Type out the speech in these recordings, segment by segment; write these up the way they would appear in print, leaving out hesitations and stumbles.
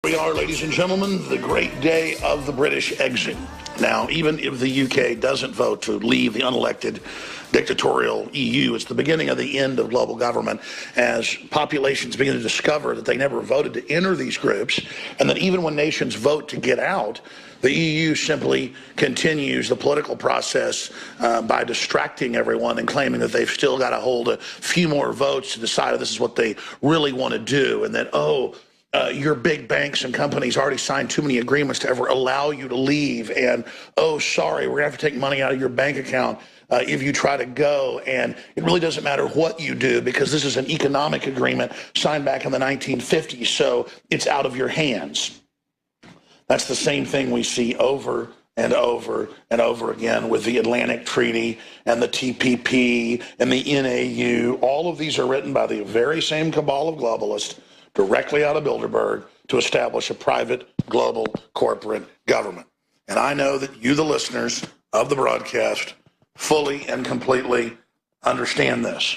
We are, ladies and gentlemen, the great day of the British exit. Now, even if the UK doesn't vote to leave the unelected dictatorial EU, it's the beginning of the end of global government as populations begin to discover that they never voted to enter these groups, and that even when nations vote to get out, the EU simply continues the political process by distracting everyone and claiming that they've still got to hold a few more votes to decide if this is what they really want to do, and that, your big banks and companies already signed too many agreements to ever allow you to leave. And, sorry, we're going to have to take money out of your bank account if you try to go. And it really doesn't matter what you do because this is an economic agreement signed back in the 1950s. So it's out of your hands. That's the same thing we see over and over and over again with the Atlantic Treaty and the TPP and the NAU. All of these are written by the very same cabal of globalists directly out of Bilderberg to establish a private global corporate government. And I know that you, the listeners of the broadcast, fully and completely understand this.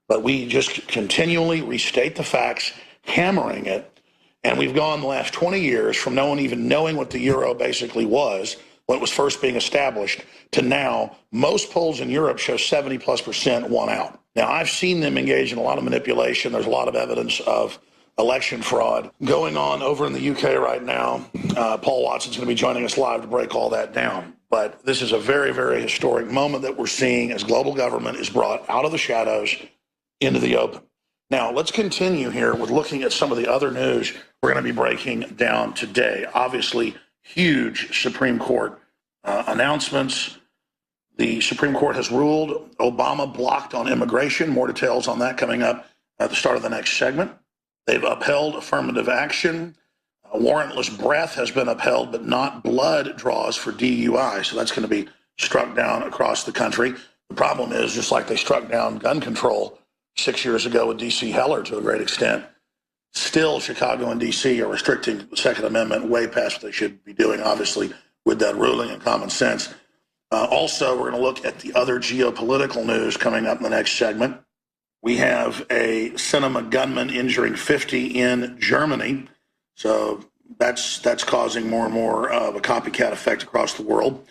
But we just continually restate the facts, hammering it. And we've gone the last 20 years from no one even knowing what the euro basically was when it was first being established to now most polls in Europe show 70+% won out. Now, I've seen them engage in a lot of manipulation. There's a lot of evidence of election fraud going on over in the UK right now. Paul Watson's going to be joining us live to break all that down. But this is a very, very historic moment that we're seeing as global government is brought out of the shadows into the open. Now, let's continue here with looking at some of the other news we're going to be breaking down today. Obviously, huge Supreme Court announcements. The Supreme Court has ruled Obama blocked on immigration. More details on that coming up at the start of the next segment. They've upheld affirmative action. Warrantless breath has been upheld, but not blood draws for DUI. So that's going to be struck down across the country. The problem is, just like they struck down gun control 6 years ago with D.C. Heller to a great extent, still Chicago and D.C. are restricting the Second Amendment way past what they should be doing, obviously, with that ruling and common sense. Also, we're going to look at the other geopolitical news coming up in the next segment. We have a cinema gunman injuring 50 in Germany. So that's causing more and more of a copycat effect across the world.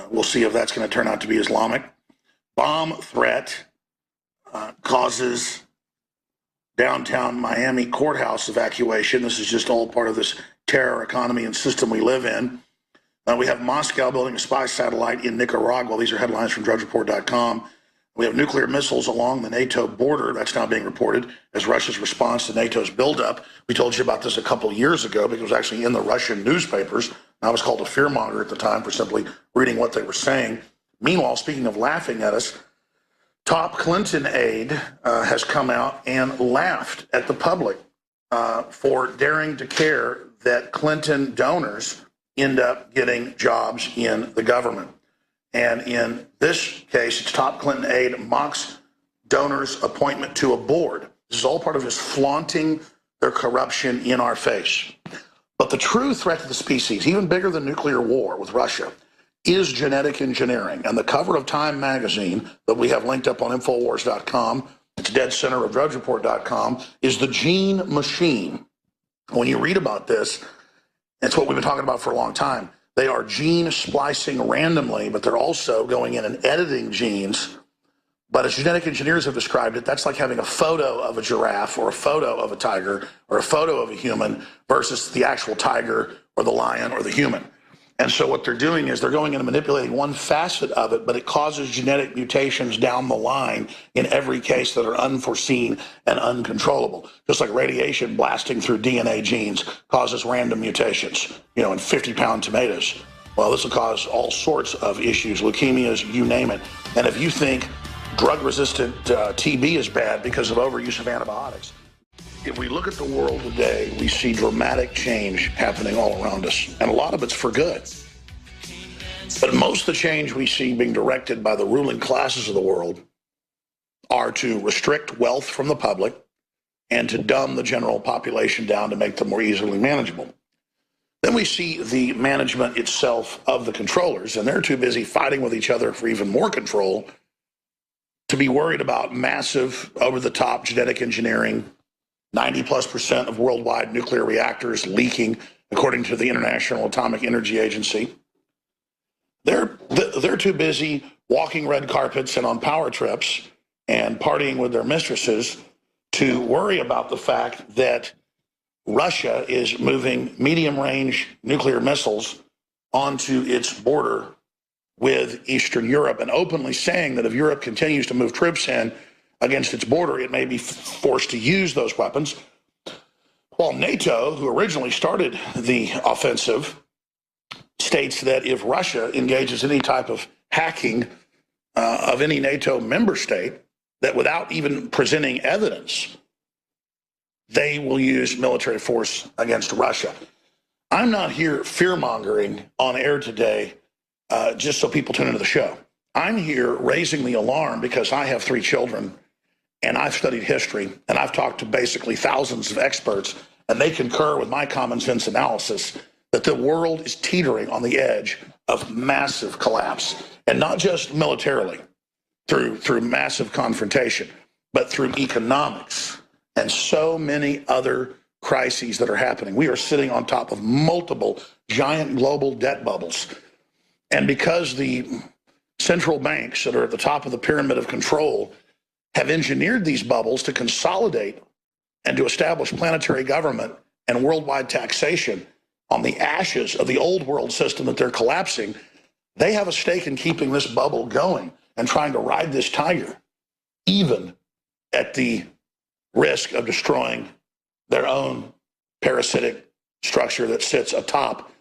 We'll see if that's going to turn out to be Islamic. Bomb threat causes downtown Miami courthouse evacuation. This is just all part of this terror economy and system we live in. We have Moscow building a spy satellite in Nicaragua. These are headlines from DrudgeReport.com. We have nuclear missiles along the NATO border. That's now being reported as Russia's response to NATO's buildup. We told you about this a couple of years ago because it was actually in the Russian newspapers. I was called a fearmonger at the time for simply reading what they were saying. Meanwhile, speaking of laughing at us, top Clinton aide has come out and laughed at the public for daring to care that Clinton donors end up getting jobs in the government. And in this case, it's top Clinton aide mocks donors' appointment to a board. This is all part of just flaunting their corruption in our face. But the true threat to the species, even bigger than nuclear war with Russia, is genetic engineering. And the cover of Time magazine that we have linked up on Infowars.com, it's dead center of DrudgeReport.com, is the gene machine. When you read about this, it's what we've been talking about for a long time. They are gene splicing randomly, but they're also going in and editing genes. But as genetic engineers have described it, that's like having a photo of a giraffe or a photo of a tiger or a photo of a human versus the actual tiger or the lion or the human. And so what they're doing is they're going in and manipulating one facet of it, but it causes genetic mutations down the line in every case that are unforeseen and uncontrollable. Just like radiation blasting through DNA genes causes random mutations, in 50-pound tomatoes. Well, this will cause all sorts of issues, leukemias, you name it. And if you think drug-resistant TB is bad because of overuse of antibiotics, if we look at the world today, we see dramatic change happening all around us, and a lot of it's for good. But most of the change we see being directed by the ruling classes of the world are to restrict wealth from the public and to dumb the general population down to make them more easily manageable. Then we see the management itself of the controllers, and they're too busy fighting with each other for even more control to be worried about massive, over-the-top genetic engineering 90+% of worldwide nuclear reactors leaking, according to the International Atomic Energy Agency. They're too busy walking red carpets and on power trips and partying with their mistresses to worry about the fact that Russia is moving medium-range nuclear missiles onto its border with Eastern Europe and openly saying that if Europe continues to move troops in against its border, it may be forced to use those weapons. While NATO, who originally started the offensive, states that if Russia engages any type of hacking of any NATO member state, that without even presenting evidence, they will use military force against Russia. I'm not here fear-mongering on air today just so people tune into the show. I'm here raising the alarm because I have 3 children, and I've studied history, and I've talked to basically thousands of experts, and they concur with my common sense analysis that the world is teetering on the edge of massive collapse, and not just militarily through massive confrontation, but through economics and so many other crises that are happening. We are sitting on top of multiple giant global debt bubbles. And because the central banks that are at the top of the pyramid of control have engineered these bubbles to consolidate and to establish planetary government and worldwide taxation on the ashes of the old world system that they're collapsing, they have a stake in keeping this bubble going and trying to ride this tiger, even at the risk of destroying their own parasitic structure that sits atop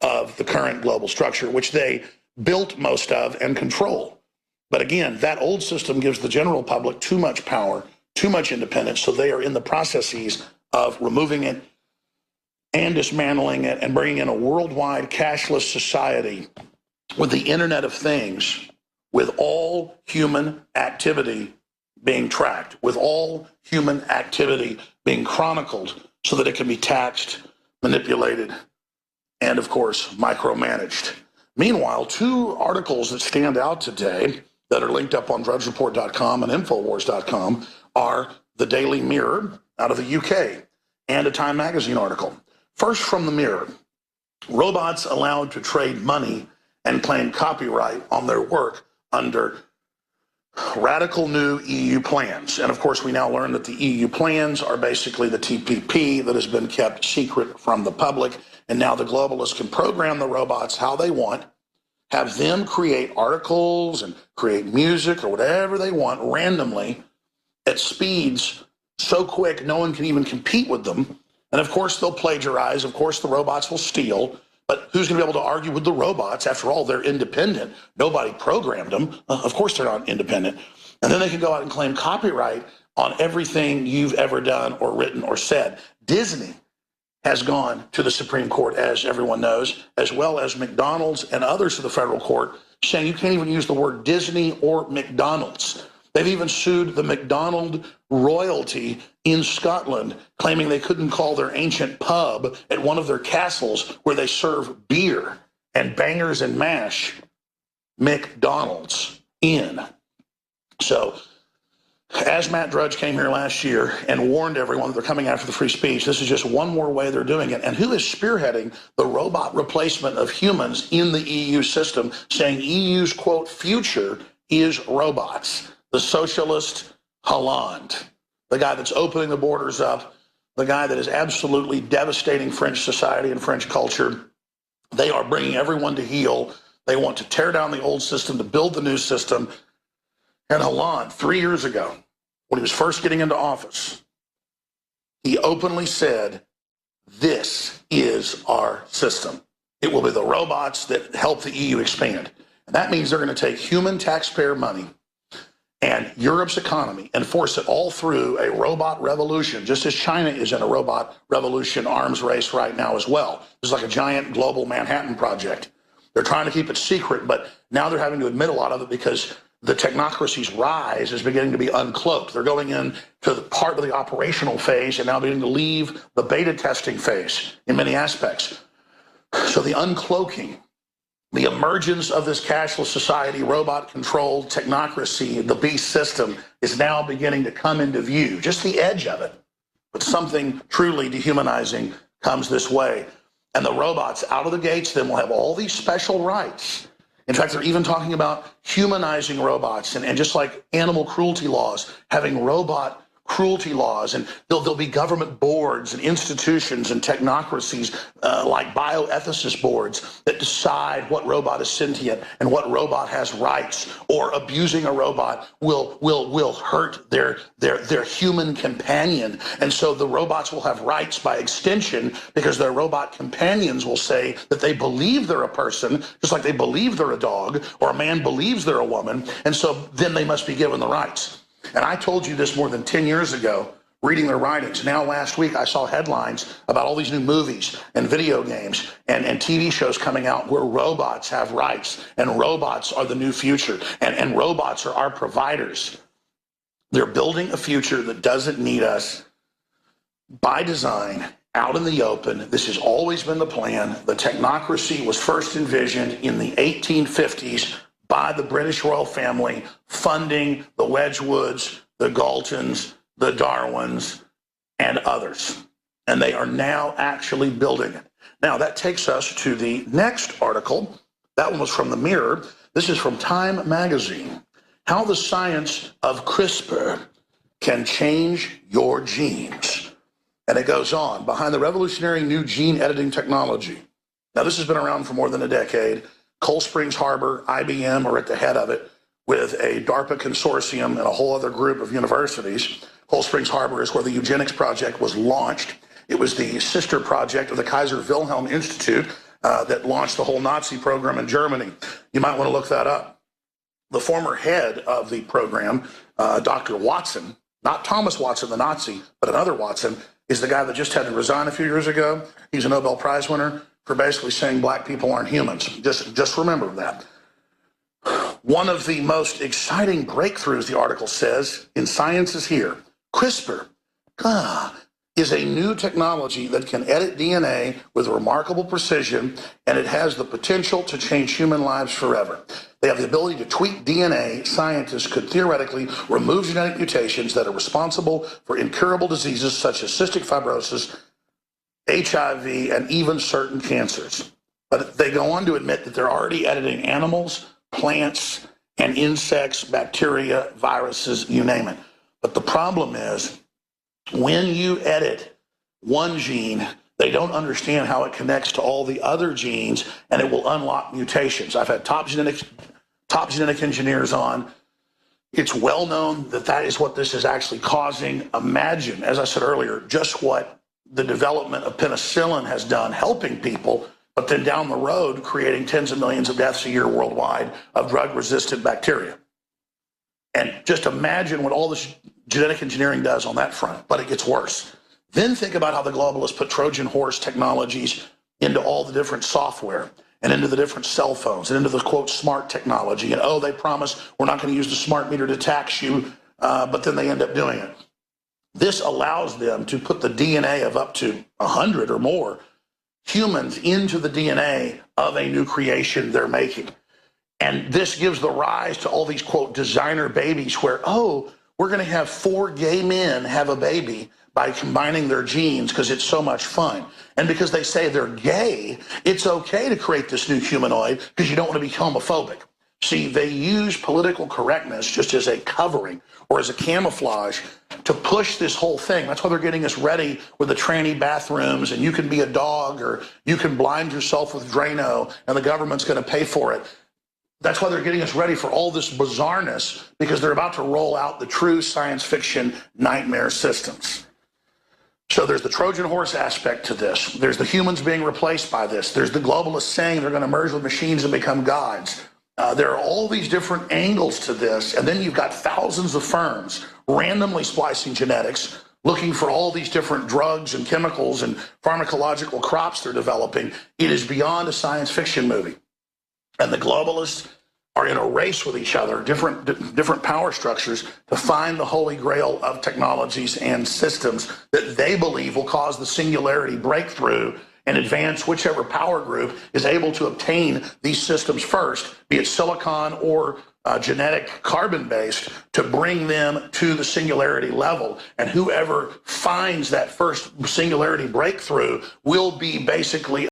of the current global structure, which they built most of and control. But again, that old system gives the general public too much power, too much independence, so they are in the processes of removing it and dismantling it and bringing in a worldwide cashless society with the Internet of Things, with all human activity being tracked, with all human activity being chronicled so that it can be taxed, manipulated, and of course, micromanaged. Meanwhile, 2 articles that stand out today that are linked up on drudgereport.com and infowars.com are the Daily Mirror out of the UK and a Time magazine article. First, from the Mirror: robots allowed to trade money and claim copyright on their work under radical new EU plans. And of course, we now learn that the EU plans are basically the TPP that has been kept secret from the public. And now the globalists can program the robots how they want, have them create articles and create music or whatever they want randomly at speeds so quick no one can even compete with them. And of course, they'll plagiarize. Of course, the robots will steal. But who's going to be able to argue with the robots? After all, they're independent. Nobody programmed them. Of course, they're not independent. And then they can go out and claim copyright on everything you've ever done or written or said. Disney has gone to the Supreme Court, as everyone knows, as well as McDonald's and others to the federal court, saying you can't even use the word Disney or McDonald's. They've even sued the McDonald royalty in Scotland, claiming they couldn't call their ancient pub at one of their castles where they serve beer and bangers and mash McDonald's Inn. So, as Matt Drudge came here last year and warned everyone that they're coming after the free speech, this is just one more way they're doing it. And who is spearheading the robot replacement of humans in the EU system, saying EU's, quote, future is robots? The socialist Hollande, the guy that's opening the borders up, the guy that is absolutely devastating French society and French culture. They are bringing everyone to heel. They want to tear down the old system to build the new system. And Hollande, 3 years ago, when he was first getting into office, he openly said, this is our system. It will be the robots that help the EU expand. And that means they're going to take human taxpayer money and Europe's economy and force it all through a robot revolution, just as China is in a robot revolution arms race right now as well. It's like a giant global Manhattan Project. They're trying to keep it secret, but now they're having to admit a lot of it because the technocracy's rise is beginning to be uncloaked. They're going into the part of the operational phase and now beginning to leave the beta testing phase in many aspects. So the uncloaking, the emergence of this cashless society, robot-controlled technocracy, the beast system, is now beginning to come into view, just the edge of it. but something truly dehumanizing comes this way. And the robots out of the gates then will have all these special rights. In fact, they're even talking about humanizing robots and just like animal cruelty laws, having robot cruelty laws, and there'll be government boards and institutions and technocracies like bioethicist boards that decide what robot is sentient and what robot has rights, or abusing a robot will hurt their human companion. And so the robots will have rights by extension because their robot companions will say that they believe they're a person, just like they believe they're a dog, or a man believes they're a woman, and so then they must be given the rights. And I told you this more than 10 years ago, reading their writings. Now, last week, I saw headlines about all these new movies and video games and TV shows coming out where robots have rights, and robots are the new future, and robots are our providers. They're building a future that doesn't need us by design, out in the open. This has always been the plan. The technocracy was first envisioned in the 1850s by the British royal family, funding the Wedgwoods, the Galtons, the Darwins, and others. And they are now actually building it. Now, that takes us to the next article. That one was from the Mirror. This is from Time Magazine. How the science of CRISPR can change your genes. And it goes on. Behind the revolutionary new gene editing technology. Now, this has been around for more than a decade. Cold Springs Harbor, IBM are at the head of it with a DARPA consortium and a whole other group of universities. Cold Springs Harbor is where the eugenics project was launched. It was the sister project of the Kaiser Wilhelm Institute that launched the whole Nazi program in Germany. You might want to look that up. The former head of the program, Dr. Watson, not Thomas Watson, the Nazi, but another Watson, is the guy that just had to resign a few years ago. He's a Nobel Prize winner for basically saying black people aren't humans. Just remember that. One of the most exciting breakthroughs, the article says, in science is here. CRISPR is a new technology that can edit DNA with remarkable precision, and it has the potential to change human lives forever. They have the ability to tweak DNA. Scientists could theoretically remove genetic mutations that are responsible for incurable diseases such as cystic fibrosis, HIV, and even certain cancers. But they go on to admit that they're already editing animals, plants, and insects, bacteria, viruses, you name it. But the problem is, when you edit one gene, they don't understand how it connects to all the other genes, and it will unlock mutations. I've had top genetic engineers on. It's well known that that is what this is actually causing. Imagine, as I said earlier, just what the development of penicillin has done, helping people, but then down the road, creating tens of millions of deaths a year worldwide of drug-resistant bacteria. And just imagine what all this genetic engineering does on that front, but it gets worse. Then think about how the globalists put Trojan horse technologies into all the different software and into the different cell phones and into the, quote, smart technology. And, oh, they promise we're not going to use the smart meter to tax you, but then they end up doing it. This allows them to put the DNA of up to 100 or more humans into the DNA of a new creation they're making. And this gives the rise to all these, quote, designer babies where, oh, we're going to have 4 gay men have a baby by combining their genes because it's so much fun. And because they say they're gay, it's okay to create this new humanoid because you don't want to be homophobic. See, they use political correctness just as a covering or as a camouflage to push this whole thing. That's why they're getting us ready with the tranny bathrooms, and you can be a dog or you can blind yourself with Drano and the government's going to pay for it. That's why they're getting us ready for all this bizarreness, because they're about to roll out the true science fiction nightmare systems. So there's the Trojan horse aspect to this. There's the humans being replaced by this. There's the globalists saying they're going to merge with machines and become gods. There are all these different angles to this. And then you've got thousands of firms randomly splicing genetics, looking for all these different drugs and chemicals and pharmacological crops they're developing. It is beyond a science fiction movie. And the globalists are in a race with each other, different power structures, to find the holy grail of technologies and systems that they believe will cause the singularity breakthrough and advance whichever power group is able to obtain these systems first, be it silicon or genetic carbon base to bring them to the singularity level. And whoever finds that first singularity breakthrough will be basically